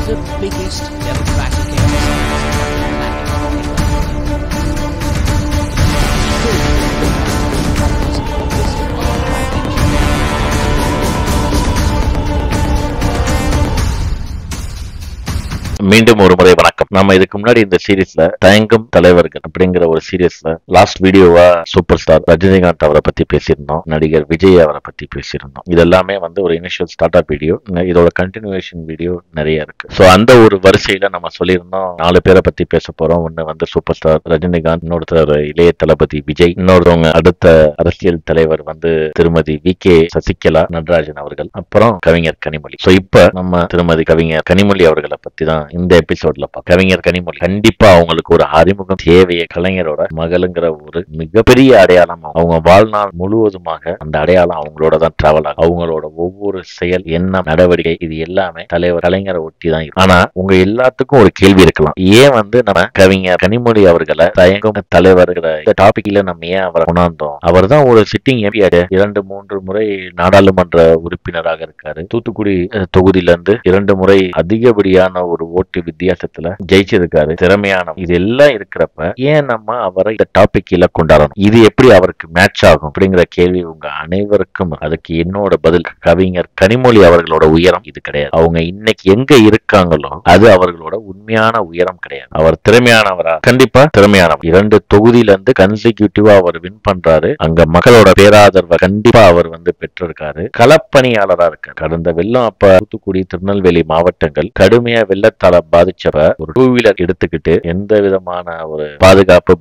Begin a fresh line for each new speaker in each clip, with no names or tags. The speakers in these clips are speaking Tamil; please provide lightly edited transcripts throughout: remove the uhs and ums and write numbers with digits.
the biggest democratic exercise on the
மீண்டும் ஒரு முறை வணக்கம். நம்ம இதுக்கு முன்னாடி இந்த சீரீஸ்ல தயங்கும் தலைவர்கள் அப்படிங்கிற ஒரு சீரீஸ்ல லாஸ்ட் வீடியோவா சூப்பர் ஸ்டார் ரஜினிகாந்த் அவரை பத்தி பேசியிருந்தோம், நடிகர் விஜய் அவரை பத்தி பேசியிருந்தோம். இதெல்லாமே ஒரு இனிஷியல் ஸ்டார்ட் அப் வீடியோ. இதோட கண்டினியூவேஷன் வீடியோ நிறைய இருக்கு. ஸோ அந்த ஒரு வரிசையில நம்ம சொல்லியிருந்தோம் 4 பேரை பத்தி பேச போறோம். ஒன்னு சூப்பர் ஸ்டார் ரஜினிகாந்த், இன்னொருத்தர் இளைய தளபதி விஜய், இன்னொருத்தவங்க அடுத்த அரசியல் தலைவர் திருமதி வி.கே. சசிகலா நடராஜன் அவர்கள், அப்புறம் கவிஞர் கனிமொழி. ஸோ இப்ப நம்ம திருமதி கவிஞர் கனிமொழி அவர்களை பத்தி தான் இந்த எபிசோட்ல கவிஞர் கனிமொழி கண்டிப்பா அவங்களுக்கு ஒரு அறிமுகம் தேவையை. கலைஞரோட மகளுங்கிற ஒரு மிகப்பெரிய அடையாளம். அவங்க வாழ்நாள் முழுவதுமாக அந்த அடையாளம் அவங்களோட தான் டிராவல் ஆகும். அவங்களோட ஒவ்வொரு செயல், எண்ணம், நடவடிக்கை இது எல்லாமே தலைவர் கலைஞரை ஒட்டி தான் இருக்கும். ஆனா உங்க எல்லாத்துக்கும் ஒரு கேள்வி இருக்கலாம், ஏன் நம்ம கவிஞர் கனிமொழி அவர்களை தயங்கும் தலைவர் இந்த டாபிக்ல நம்ம ஏன் அவரை கொண்டாந்தோம்? அவர் தான் ஒரு சிட்டிங் எம்பி, 2-3 முறை நாடாளுமன்ற உறுப்பினராக இருக்காரு. தூத்துக்குடி தொகுதியில இருந்து 2 முறை அதிகப்படியான ஒரு ஓட்டு வித்தியாசத்துல ஜெயிச்சிருக்காரு. திறமையான இது எல்லாம் இருக்கிறப்ப ஏன் நம்ம அவரை இந்த டாபிக் கொண்டாடணும்? இது எப்படி அவருக்கு மேட்ச் ஆகும் அப்படிங்கிற கேள்வி உங்க அனைவருக்கும். அதுக்கு என்னோட பதில், கவிஞர் கனிமொழி அவர்களோட உயரம் இது கிடையாது. அவங்க இன்னைக்கு எங்க இருக்காங்களோ அது அவர்களோட உண்மையான உயரம் கிடையாது. அவர் திறமையானவரா? கண்டிப்பா திறமையானவர். 2 தொகுதியில இருந்து கன்சிக்யூட்டிவா அவர் வின் பண்றாரு. அங்க மக்களோட பேராதரவை கண்டிப்பா அவர் பெற்றிருக்காரு. களப்பணியாளரா இருக்காரு. கடந்த வெள்ளம் அப்ப தூத்துக்குடி, திருநெல்வேலி மாவட்டங்கள் கடுமையா வெள்ளத்தால பாதிச்சப்ப ஒரு 2 வீலர் எடுத்துக்கிட்டு எந்த விதமான ஒரு பாதுகாப்பு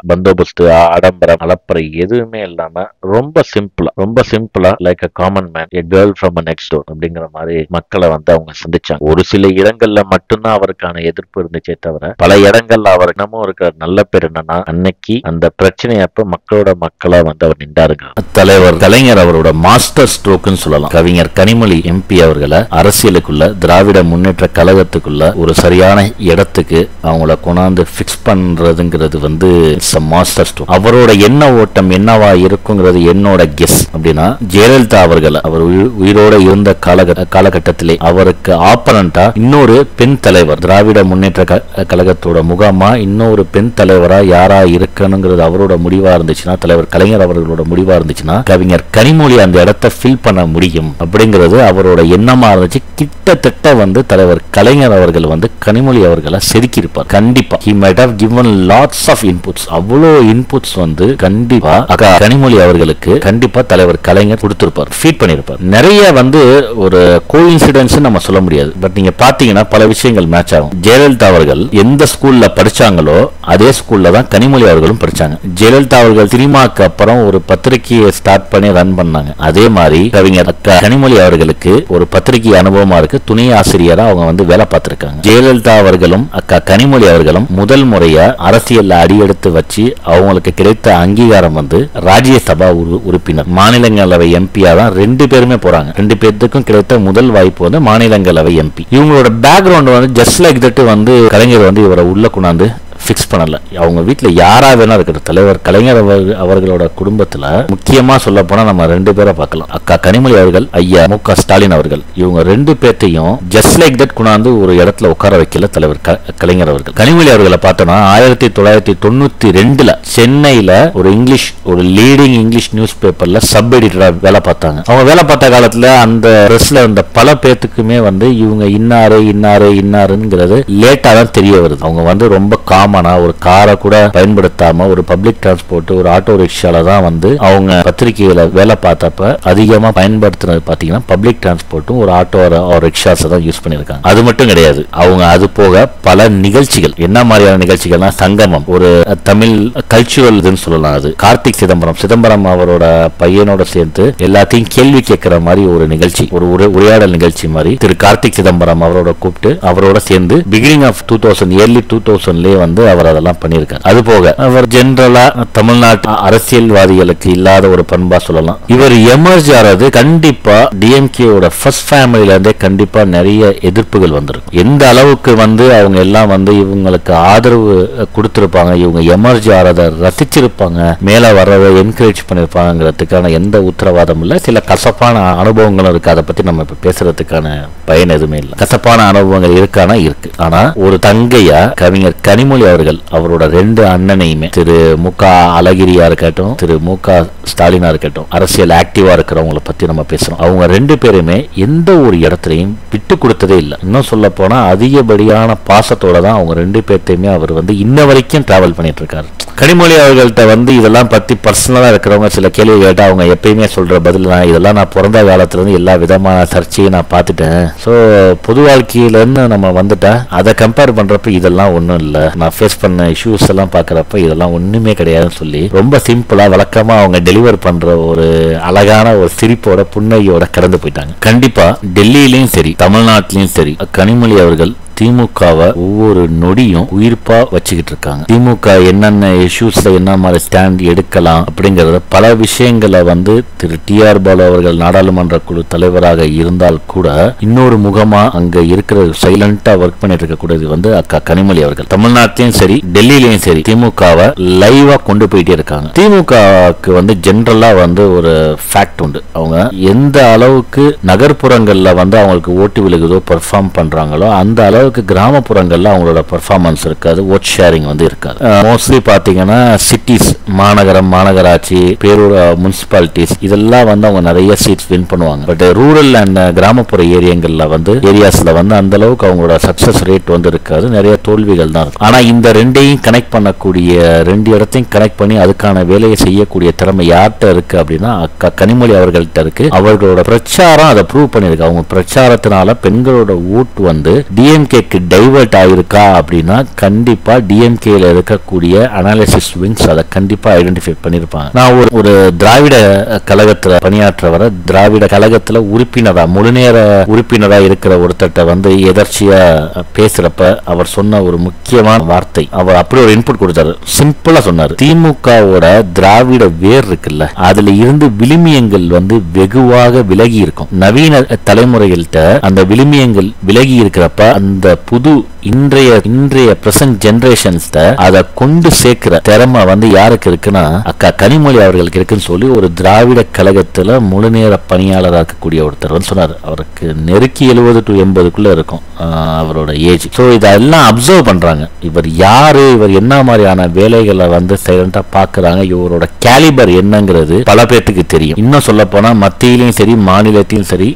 பந்தோபஸ்து ஆடம்பரம் அலப்பறை எதுவுமே இல்லாம ரொம்ப சிம்பிளா like a common man, a girl from next door அப்படிங்கிற மாதிரி மக்களை அவங்க சந்திச்சாங்க. ஒரு சில இடங்கள்ல மட்டும்தான் அவருக்கான எதிர்ப்பு இருந்துச்சே தவிர பல இடங்கள்ல அவர் இன்னமும் இருக்கிற நல்ல பேர் என்னன்னா, அன்னைக்கு அந்த பிரச்சனையப்ப மக்களா அவர் நின்றாருங்க. தலைவர் கலைஞர் அவரோட மாஸ்டர் ஸ்ட்ரோக்னு சொல்லலாம். கவிஞர் கனிமொழி எம்பி அவர்களை அரசியலுக்குள்ள, திராவிட முன்னேற்ற கழகத்துக்குள்ள ஒரு சரியான இடத்துக்கு அவங்கள கொண்டாந்து பிக்ஸ் பண்றதுங்கிறது மாஸ்டர் ஸ்ட்ரோக். அவரோட என்ன ஓட்டம் என்னவா இருக்குங்கிறது என்னோட கெஸ். அப்படின்னா ஜெயலலிதா அவர்களை அவர் உயிரோட இருந்த காலகட்டத்திலே அவருக்கு ஆப்பனண்டா இன்னொரு பெண் தலைவர், திராவிட முன்னேற்ற கழகத்தோட முகாமா இன்னொரு பெண் தலைவரா யாரா இருக்கணுங்கிறது அவரோட முடிவா இருந்துச்சுன்னா, தலைவர் கலைஞர் அவர்களோட முடிவா இருந்துச்சுன்னா, கவிஞர் கனிமொழி அந்த இடத்தை ஃபில் பண்ண முடியும் அப்படிங்கிறது அவரோட எண்ணமா இருந்துச்சு. கிட்டத்தட்ட தலைவர் கலைஞர் அவர்கள் கனிமொழி அவர்களை செதுக்கி இருப்பார். கண்டிப்பா he might have given lots of inputs. அவ்வளோ இன்புட்ஸ் கண்டிப்பா கனிமொழி அவர்களுக்கு கண்டிப்பா தலைவர் கலைஞர் கொடுத்திருப்பார், ஃபீட் பண்ணிருப்பார். நிறைய ஒரு கோஇன்சிடென்ஸ் நம்ம சொல்ல முடியாது. பட் நீங்க பாத்தீங்கன்னா பல விஷயங்கள் மேட்ச் ஆகும். ஜெயலலிதா அவர்கள் எந்த ஸ்கூல்ல படிச்சாங்களோ அதே ஸ்கூல்ல தான் கனிமொழி அவர்களும் படிச்சாங்க. ஜெயலலிதா அவர்கள் சினிமாக்கு அப்புறம் ஒரு பத்திரிகையை ஸ்டார்ட் பண்ணி ரன் பண்ணாங்க. அதே மாதிரி கவிஞர் கனிமொழி அவர்களுக்கு ஒரு பத்திரிகை அனுபவமா இருக்கு. துணை ஆசிரியரா அவங்க வேலை பார்த்திருக்காங்க. ஜெயலலிதா அவர்களும் அக்கா கனிமொழி அவர்களும் முதல் முறையா அரசியல் அடியெடுத்து வச்சு அவங்களுக்கு கிடைத்த அங்கீகாரம் ராஜ்யசபா உறுப்பினர், மாநிலங்களவை எம்பியா தான் 2 பேருமே போறாங்க. 2 பேருக்கும் கிடைத்த முதல் வாய்ப்பு மாநிலங்களவை எம்பி. இவங்களோட பேக்ரவுண்ட் ஜஸ்ட் லைக் தட் கலைஞர் இவரை உள்ள கொண்டாந்து பிக்ஸ் பண்ணல. அவங்க வீட்டுல யாரா வேணா இருக்கிற தலைவர் கலைஞர் அவர்களோட குடும்பத்துல முக்கியமா சொல்ல போனா நம்ம 2 பேரை பார்க்கலாம். அக்கா கனிமொழி அவர்கள், ஐயா மு.க. ஸ்டாலின் அவர்கள். இவங்க 2 பேர்த்தையும் ஜஸ்ட் லைக் தட் கொண்டாந்து ஒரு இடத்துல உட்கார வைக்கல தலைவர் கலைஞர் அவர்கள். கனிமொழி அவர்களை பார்த்தோம்னா 1992 சென்னையில ஒரு லீடிங் இங்கிலீஷ் நியூஸ் பேப்பர்ல சப் எடிட்டரா வேலை பார்த்தாங்க. அவங்க வேலை பார்த்த காலத்துல அந்த பிரஸ்ல இருந்த பல பேர்த்துக்குமே இவங்க இன்னாருங்கிறது லேட்டா தான் தெரிய வருது. அவங்க ரொம்ப ஒரு காரை கூட பயன்படுத்தாம ஒரு பப்ளிக் டிரான்ஸ்போர்ட், ஒரு ஆட்டோ ரிக்ஷால தான் அவங்க பத்திரிகையில வேலை பார்த்தப்ப அதிகமா பயன்படுத்தினது பாத்தீங்கன்னா பப்ளிக் டிரான்ஸ்போர்ட்டும் ஒரு ஆட்டோ ரிக்ஷாஸ் தான் யூஸ் பண்ணிருக்காங்க. அது மட்டும் கிடையாது, அவங்க அது போக பல நிகழ்ச்சிகள், என்ன மாதிரியான நிகழ்ச்சிகள்னா சங்கமம், ஒரு தமிழ் கல்ச்சுரல் சொல்லலாம். அது கார்த்திக் சிதம்பரம் அவரோட பையனோட சேர்ந்து எல்லாத்தையும் கேள்வி கேட்கிற மாதிரி ஒரு நிகழ்ச்சி, ஒரு உரையாடல் நிகழ்ச்சி மாதிரி திரு கார்த்திக் சிதம்பரம் அவரோட கூப்பிட்டு அவரோட சேர்ந்து பிகினிங் ஆஃப் 2000 2000 வந்து அவர் அதெல்லாம் பண்ணியிருக்காரு. அது போக அவர் ஜெனரலா தமிழ்நாட்டு அரசியல்வாதிகளுக்கு இல்லாத ஒரு பண்பா சொல்லலாம். இவர் எமர்ஜ் ஆறது கண்டிப்பா டிஎம்கேவோட ஃபர்ஸ்ட் ஃபேமிலில இருந்தே கண்டிப்பா நிறைய எதிர்ப்புகள் வந்திருக்கும். எந்த அளவுக்கு வந்து அவங்க எல்லாம் வந்து இவங்களுக்கு ஆதரவு கொடுத்திருப்பாங்க, இவங்க எமர்ஜ் ஆறதை ரசிச்சிருப்பாங்க, மேல வர்றதை என்கரேஜ் பண்ணிருப்பாங்கிறதுக்கான எந்த உத்தரவாதம் இல்லை. சில கசப்பான அனுபவங்களும் இருக்கு. அதை பத்தி நம்ம இப்ப பேசுறதுக்கான பயன் எதுவுமே இல்லை. கசப்பான அனுபவங்கள் இருக்கானா இருக்கு. ஆனா ஒரு தங்கையா கவிஞர் கனிமொழி அவர்கள் அவரோட 2 அண்ணனையுமே, திரு மு.க. அழகிரியா இருக்கட்டும், திரு மு.க. ஸ்டாலினா இருக்கட்டும், அரசியல் ஆக்டிவா இருக்கிறவங்களை பத்தி நம்ம பேசுறோம். அவங்க 2 பேருமே எந்த ஒரு இடத்துலையும் விட்டு கொடுத்ததே இல்லை. இன்னும் சொல்ல போனா அதிகப்படியான பாசத்தோட தான் அவங்க 2 பேர்த்தையுமே அவர் வந்து இன்ன வரைக்கும் டிராவல் பண்ணிட்டு இருக்காரு. கனிமொழி அவர்கள்ட்ட வந்து இதெல்லாம் பத்தி பர்சனலா இருக்கிறவங்க சில கேள்வி கேட்டா அவங்க எப்பயுமே சொல்ற பதில், இதெல்லாம் நான் பிறந்த காலத்துல இருந்து எல்லா விதமான சர்ச்சையும் நான் பார்த்துட்டேன். ஸோ பொது வாழ்க்கையில இருந்து நம்ம வந்துட்டேன், அதை கம்பேர் பண்றப்ப இதெல்லாம் ஒன்றும் இல்லை, நான் ஃபேஸ் பண்ண இஷ்யூஸ் எல்லாம் பார்க்கறப்ப இதெல்லாம் ஒண்ணுமே கிடையாதுன்னு சொல்லி ரொம்ப சிம்பிளா வழக்கமா அவங்க டெலிவர் பண்ற ஒரு அழகான ஒரு சிரிப்போட புன்னகையோட கடந்து போயிட்டாங்க. கண்டிப்பா டெல்லியிலயும் சரி தமிழ்நாட்டிலையும் சரி கனிமொழி அவர்கள் திமுகவை ஒவ்வொரு நொடியும் உயிர்ப்பா வச்சுக்கிட்டு இருக்காங்க. திமுக என்னென்ன இஷ்யூஸ்ல என்ன மாதிரி ஸ்டாண்ட் எடுக்கலாம் அப்படிங்கறத பல விஷயங்களை வந்து திரு டி.ஆர். பாலு அவர்கள் நாடாளுமன்ற குழு தலைவராக இருந்தால் கூட இன்னொரு முகமா அங்க இருக்கிற சைலண்டா ஒர்க் பண்ணிட்டு இருக்கக்கூடியது வந்து அக்கா கனிமொழி அவர்கள். தமிழ்நாட்டிலையும் சரி டெல்லியிலையும் சரி திமுகவை லைவா கொண்டு போயிட்டே இருக்காங்க. திமுகவுக்கு வந்து ஜெனரலா வந்து ஒரு ஃபேக்ட் உண்டு. அவங்க எந்த அளவுக்கு நகர்ப்புறங்கள்ல வந்து அவங்களுக்கு ஓட்டு விழுகுதோ பெர்ஃபார்ம் பண்றாங்களோ அந்த அளவு கிராமப்புறங்கள்ல அவங்களோட பெர்ஃபார்மன்ஸ் இருக்காது, ஓட் ஷேரிங் வந்து இருக்காது. மோஸ்ட்லி பாத்தீங்கன்னா சிட்டிஸ், மாநகரம், மாநகராட்சி, பேரூர் முனிசிபாலிட்டிஸ் இதெல்லாம் வந்து அவங்க நிறைய சீட்ஸ் வின் பண்ணுவாங்க. பட் ரூரல் அண்ட் கிராமப்புற ஏரியாஸ்ல வந்து அந்த அளவுக்கு அவங்களோட சக்சஸ் ரேட் வந்து இருக்காது, நிறைய தோல்விகள் தான் இருக்கும். ஆனா இந்த 2ஐயும் கனெக்ட் பண்ணக்கூடிய 2 இடத்தையும் கனெக்ட் பண்ணி அதுக்கான வேலையை செய்யக்கூடிய திறமை யார்கிட்ட இருக்கு அப்படின்னா அக்கா கனிமொழி அவர்கள்ட்ட இருக்கு. அவர்களோட பிரச்சாரம் அதை ப்ரூவ் பண்ணிருக்கு. அவங்க பிரச்சாரத்தினால பெண்களோட ஓட்டு வந்து டிஎம்கே டைவர்ட் ஆயிருக்கா அப்படின்னா கண்டிப்பா டிஎம்கேல இருக்கக்கூடிய அனாலிசிஸ் விங்ஸ் அதை கண்டிப்பா ஐடென்டிஃபை பண்ணிருப்பாங்க. நான் ஒரு திராவிட கழகத்துல பணியாற்றவரை திராவிட கழகத்துல உறுப்பினரா முழுநேர உறுப்பினரா இருக்கிற ஒருத்தட்ட வந்து எதர்ச்சியா பேசுறப்ப அவர் சொன்ன ஒரு முக்கியமான வார்த்தை, அவர் அப்படி ஒரு இன்புட் கொடுத்தாரு. சிம்பிளா சொன்னாரு, திமுகவோட திராவிட வேர் இருக்குல்ல அதுல இருந்து விழுமியங்கள் வந்து வெகுவாக விலகி இருக்கும். நவீன தலைமுறைகள்கிட்ட அந்த விழுமியங்கள் விலகி இருக்கிறப்ப அந்த புது இன்றைய பிரசன்ட் ஜெனரேஷன்ஸ் அதை கொண்டு சேர்க்கிற திறமை வந்து யாருக்கு இருக்குன்னா அக்கா கனிமொழி அவர்களுக்கு இருக்குன்னு சொல்லி ஒரு திராவிட கழகத்துல முழுநேர பணியாளராக இருக்கக்கூடிய ஒருத்தர் வந்து சொன்னார். அவருக்கு நெருக்கி 70 to 80 இருக்கும் அவரோட ஏஜ். ஸோ இதெல்லாம் அப்சர்வ் பண்றாங்க. இவர் யாரு, இவர் என்ன மாதிரியான வேலைகளை வந்து சைலண்டா பாக்குறாங்க, இவரோட கேலிபர் என்னங்கிறது பல பேர்த்துக்கு தெரியும். இன்னும் சொல்ல போனா மத்தியிலையும் சரி மாநிலத்திலும் சரி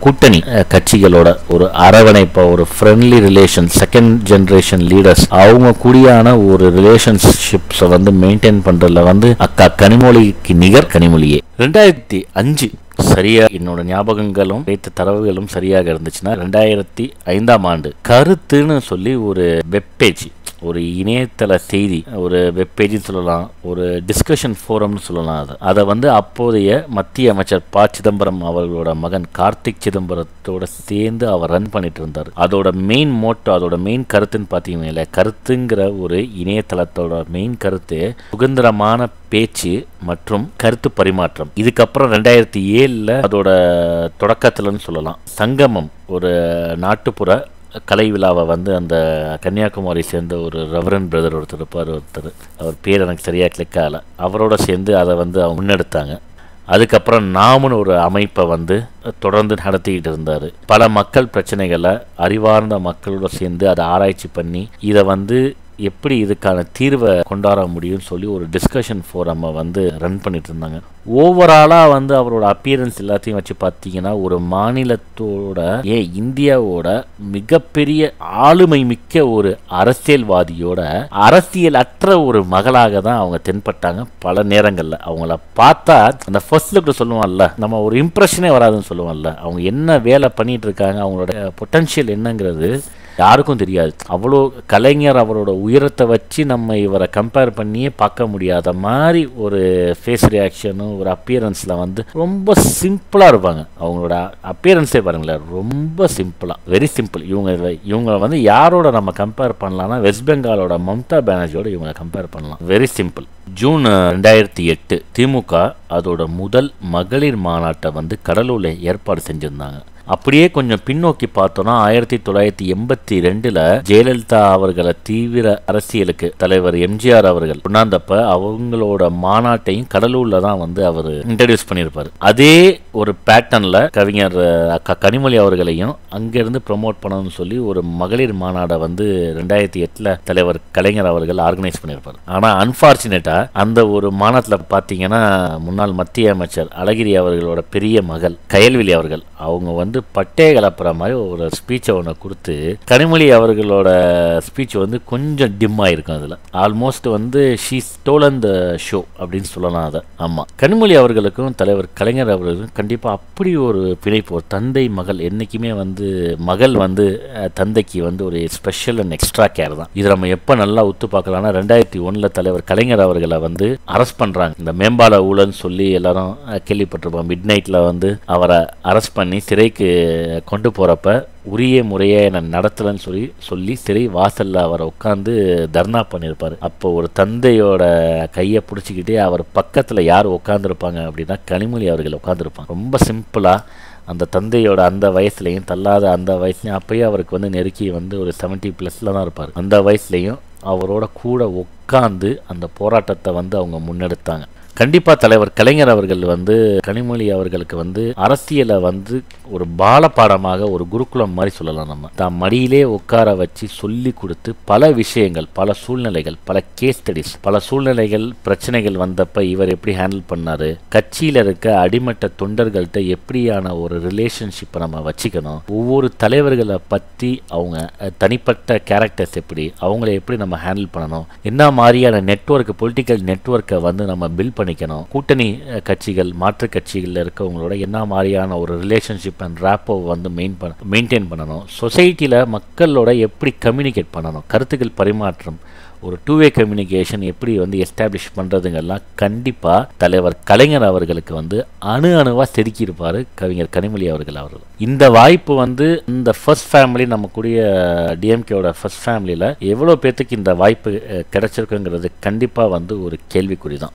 கூட்டணி கட்சிகளோட ஒரு அரவணைப்பா ஒரு friendly relation second generation leaders அவங்க கூடியான ஒரு ரிலேஷன்ஷிப்ஸ் வந்து மெயின்டைன் பண்றதுல வந்து அக்கா கனிமொழிக்கு நிகர் கனிமொழியே. 2005 சரியா என்னோட ஞாபகங்களும் வைத்த தரவுகளும் சரியாக இருந்துச்சுன்னா 2005ஆம் ஆண்டு கருத்துன்னு சொல்லி ஒரு வெப்பேஜ், ஒரு இணையதள செய்தி, ஒரு வெப்பேஜ்னு சொல்லலாம், ஒரு டிஸ்கஷன் ஃபோரம்னு சொல்லலாம். அதை வந்து அப்போதைய மத்திய அமைச்சர் ப. சிதம்பரம் அவர்களோட மகன் கார்த்திக் சிதம்பரத்தோட சேர்ந்து அவர் ரன் பண்ணிட்டு இருந்தார். அதோட மெயின் மோட்டோ, அதோட மெயின் கருத்துன்னு பார்த்தீங்கன்னா கருத்துங்கிற ஒரு இணையதளத்தோட மெயின் கருத்து சுதந்திரமான பேச்சு மற்றும் கருத்து பரிமாற்றம். இதுக்கப்புறம் 2007 அதோட தொடக்கத்துலன்னு சொல்லலாம் சங்கமம் ஒரு நாட்டுப்புற கலை விழாவை வந்து அந்த கன்னியாகுமரி சேர்ந்த ஒரு ரெவரண்ட் பிரதர் ஒருத்தர் இருப்பார், அவர் பேர் எனக்கு சரியாக கிளிக் ஆகலை, அவரோட சேர்ந்து அதை வந்து அவங்க முன்னெடுத்தாங்க. அதுக்கப்புறம் நாமுன்னு ஒரு அமைப்பை வந்து தொடர்ந்து நடத்திக்கிட்டு இருந்தார். பல மக்கள் பிரச்சனைகளை அறிவார்ந்த மக்களோட சேர்ந்து அதை ஆராய்ச்சி பண்ணி இதை வந்து எப்படி இதுக்கான தீர்வை கொண்டாட முடியும்னு சொல்லி ஒரு டிஸ்கஷன் ஃபோரமை வந்து ரன் பண்ணிட்டு இருந்தாங்க. ஓவராலாக வந்து அவரோட அப்பியரன்ஸ் எல்லாத்தையும் வச்சு பார்த்தீங்கன்னா ஒரு மாநிலத்தோட இந்தியாவோட மிகப்பெரிய ஆளுமை மிக்க ஒரு அரசியல்வாதியோட அரசியல் அற்ற ஒரு மகளாக தான் அவங்க தென்பட்டாங்க. பல நேரங்களில் அவங்கள பார்த்தா அந்த ஃபர்ஸ்ட் லுக்கில் சொல்லுவாங்கல்ல, நம்ம ஒரு இம்ப்ரெஷனே வராதுன்னு சொல்லுவாங்கல்ல, அவங்க என்ன வேலை பண்ணிட்டு இருக்காங்க, அவங்களோட பொட்டன்ஷியல் என்னங்கிறது
யாருக்கும் தெரியாது. அவ்வளோ கலைஞர் அவரோட உயரத்தை வச்சு நம்ம இவரை கம்பேர் பண்ணியே பார்க்க முடியாத மாதிரி ஒரு ஃபேஸ் ரியாக்ஷனும் ஒரு அப்பியரன்ஸில் வந்து ரொம்ப சிம்பிளாக இருப்பாங்க. அவங்களோட அப்பியரன்ஸே பாருங்களேன், ரொம்ப சிம்பிளாக, வெரி சிம்பிள். இவங்க வந்து யாரோட நம்ம கம்பேர் பண்ணலாம்னா வெஸ்ட் பெங்காலோட மம்தா பானர்ஜியோட இவங்களை கம்பேர் பண்ணலாம். Very simple. ஜூன் 2008 திமுக அதோட முதல் மகளிர் மாநாட்டை வந்து கடலூரில் ஏற்பாடு செஞ்சுருந்தாங்க. அப்படியே கொஞ்சம் பின்னோக்கி பார்த்தோம்னா 1982 ஜெயலலிதா அவர்களை தீவிர அரசியலுக்கு தலைவர் எம்ஜிஆர் அவர்கள் கொண்டாந்தப்ப அவங்களோட மாநாட்டையும் கடலூர்ல தான் வந்து அவர் இன்ட்ரடியூஸ் பண்ணியிருப்பாரு. அதே ஒரு பேட்டர்ன்ல கவிஞர் கனிமொழி அவர்களையும் அங்கிருந்து ப்ரொமோட் பண்ணணும்னு சொல்லி ஒரு மகளிர் மாநாடை வந்து 2008 தலைவர் கலைஞர் அவர்கள் ஆர்கனைஸ் பண்ணியிருப்பார். ஆனா அன்பார்ச்சுனேட்டா அந்த ஒரு மாநாட்டில் பார்த்தீங்கன்னா முன்னாள் மத்திய அமைச்சர் அழகிரி அவர்களோட பெரிய மகள் கயல்விழி அவர்கள் அவங்க வந்து பட்டே கலப்புற மாதிரி ஒரு ஸ்பீச்சை ஒன்று கொடுத்து கனிமொழி அவர்களோட ஸ்பீச் வந்து கொஞ்சம் டிம் ஆயிருக்கும். அதில் ஆல்மோஸ்ட் வந்து ஷீ ஸ்டோலன் த ஷோ அப்படின்னு சொல்லலாம் அதை. ஆமாம், கனிமொழி அவர்களுக்கும் தலைவர் கலைஞர் அவர்களுக்கும் கண்டிப்பாக அப்படி ஒரு பிணைப்பு. ஒரு தந்தை மகள் என்றைக்குமே வந்து மகள் வந்து தந்தைக்கு வந்து ஒரு ஸ்பெஷல் அண்ட் எக்ஸ்ட்ரா கேர் தான். இது நம்ம எப்போ நல்லா ஒத்து பார்க்கலாம்னா 2001 தலைவர் கலைஞர் அவர்களை வந்து அரெஸ்ட் பண்ணுறாங்க. இந்த மேம்பால ஊழல்னு சொல்லி எல்லாரும் கேள்விப்பட்டிருப்போம். மிட் நைட்டில் வந்து அவரை அரெஸ்ட் பண்ணி சிறைக்கு கொண்டு போகிறப்ப உரிய முறையை என்ன நடத்தலன்னு சொல்லி சிறை வாசலில் அவரை உட்காந்து தர்ணா பண்ணியிருப்பார். அப்போ ஒரு தந்தையோட கையை பிடிச்சிக்கிட்டே அவர் பக்கத்தில் யார் உட்காந்துருப்பாங்க அப்படின்னா கனிமொழி அவர்கள் உட்காந்துருப்பாங்க. ரொம்ப சிம்பிளாக அந்த தந்தையோட அந்த வயசுலையும் தள்ளாத அந்த வயசுலையும் அப்பயே அவருக்கு வந்து நெருக்கி வந்து ஒரு 70+ தான் இருப்பார். அந்த வயசுலையும் அவரோட கூட உட்காந்து அந்த போராட்டத்தை வந்து அவங்க முன்னெடுத்தாங்க. கண்டிப்பாக தலைவர் கலைஞர் அவர்கள் வந்து கனிமொழி அவர்களுக்கு வந்து அரசியலை வந்து ஒரு பாலப்பாடமாக ஒரு குருகுலம் மாதிரி சொல்லலாம். நம்ம தான் மடியிலே உட்கார வச்சு சொல்லி கொடுத்து பல விஷயங்கள், பல சூழ்நிலைகள், பல கேஸ் ஸ்டடிஸ், பல சூழ்நிலைகள் பிரச்சனைகள் வந்தப்ப இவர் எப்படி ஹேண்டில் பண்ணாரு, கட்சியில் இருக்க அடிமட்ட தொண்டர்கள்ட்ட எப்படியான ஒரு ரிலேஷன்ஷிப்பை நம்ம வச்சுக்கணும், ஒவ்வொரு தலைவர்களை பற்றி அவங்க தனிப்பட்ட கேரக்டர்ஸ் எப்படி, அவங்கள எப்படி நம்ம ஹேண்டில் பண்ணணும், என்ன மாதிரியான நெட்வொர்க், பொலிட்டிக்கல் நெட்வொர்க்கை வந்து நம்ம பில்ட் பண்ணிக்கணும், கூட்டணி கட்சிகள் மாற்று கட்சிகளில் இருக்கவங்களோட என்ன மாதிரியான ஒரு ரிலேஷன்ஷிப் அண்ட் ரேப்போ வந்து மெயின்டைன் பண்ணணும், சொசைட்டியில் மக்களோட எப்படி கம்யூனிகேட் பண்ணணும், கருத்துக்கள் பரிமாற்றம், ஒரு 2-வே கம்யூனிகேஷன் எப்படி வந்து எஸ்டாப்ளிஷ் பண்ணுறதுங்கெல்லாம் கண்டிப்பாக தலைவர் கலைஞர் அவர்களுக்கு வந்து அணுவாக செதுக்கியிருப்பார் கவிஞர் கனிமொழி அவர்கள். இந்த வாய்ப்பு வந்து இந்த ஃபர்ஸ்ட் ஃபேமிலி, நம்ம கூடிய டிஎம்கேயோட ஃபர்ஸ்ட் ஃபேமிலியில் எவ்வளோ பேர்த்துக்கு இந்த வாய்ப்பு கிடைச்சிருக்குங்கிறது கண்டிப்பாக வந்து ஒரு கேள்விக்குறி தான்.